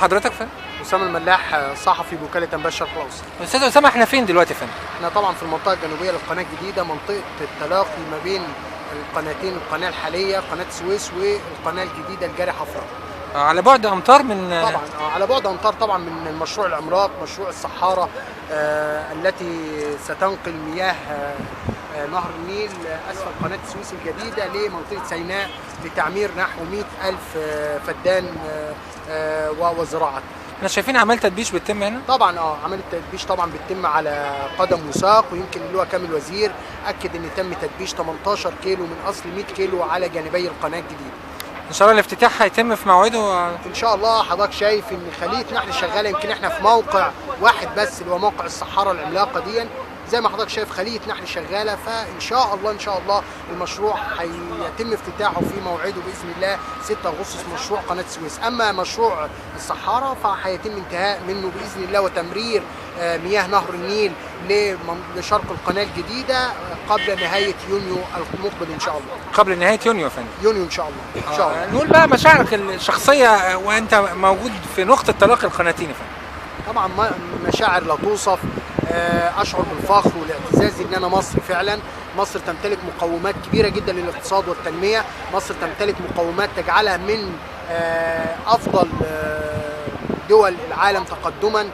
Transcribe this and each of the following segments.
حضرتك فين؟ أسامة الملاح، صحفي بوكالة أنباء الشرق الأوسط. أستاذ أسامة، إحنا فين دلوقتي يا فندم؟ احنا طبعا في المنطقة الجنوبية للقناة الجديدة، منطقة التلاقي ما بين القناتين، القناة الحالية قناة السويس والقناة الجديدة الجاري حفرة. على بعد أمتار من طبعا على بعد أمتار طبعا من المشروع العملاق، مشروع الصحارى التي ستنقل مياه نهر النيل أسفل قناة السويس الجديدة لمنطقة سيناء لتعمير نحو 100,000 فدان وزراعة. احنا شايفين عملية تدبيش بتتم هنا؟ طبعا عمليه التدبيش طبعا بتتم على قدم وساق، ويمكن اللواء كامل وزير اكد ان تم تدبيش 18 كيلو من اصل 100 كيلو على جانبي القناه الجديده. إن شاء الله الافتتاح هيتم في موعده. ان شاء الله. حضرتك شايف ان خليه نحل شغاله، يمكن احنا في موقع واحد بس اللي هو موقع الصحارى العملاقه دي، زي ما حضرتك شايف خليه نحل شغاله، فان شاء الله ان شاء الله المشروع هيتم افتتاحه في موعده باذن الله 6 اغسطس مشروع قناه السويس. اما مشروع الصحارى فهيتم انتهاء منه باذن الله وتمرير مياه نهر النيل لشرق القناه الجديده قبل نهايه يونيو المقبل ان شاء الله. قبل نهاية يونيو يا فندم. يونيو ان شاء الله. ان شاء الله. نقول بقى مشاعرك الشخصية وأنت موجود في نقطة تلاقي القناتين يا فندم. طبعا مشاعر لا توصف. اشعر بالفخر والاعتزاز ان انا مصري فعلا. مصر تمتلك مقومات كبيره جدا للاقتصاد والتنميه، مصر تمتلك مقومات تجعلها من افضل دول العالم تقدما.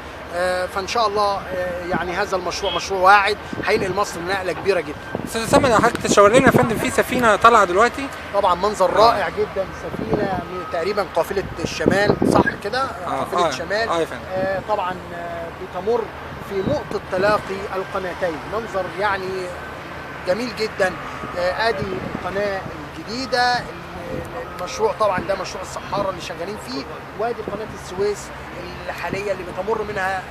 فان شاء الله يعني هذا المشروع مشروع واعد هينقل مصر نقله كبيره جدا. أستاذ أسامة، لو حضرتك تشاور لنا يا فندم، في سفينة طالعة دلوقتي. طبعا منظر رائع جدا، سفينه من تقريبا قافله الشمال، صح كده؟ قافله الشمال. يا فندم. طبعا بتمر في نقطه تلاقي القناتين، منظر يعني جميل جدا. ادي القناه الجديده، المشروع طبعا ده مشروع الصحارى اللي شغالين فيه، وادي قناه السويس الحاليه اللي بتمر منها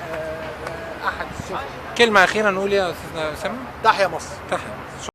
احد السفن. كلمة أخيرة نقول يا أستاذ أسامة؟ تحيا مصر. تحيا.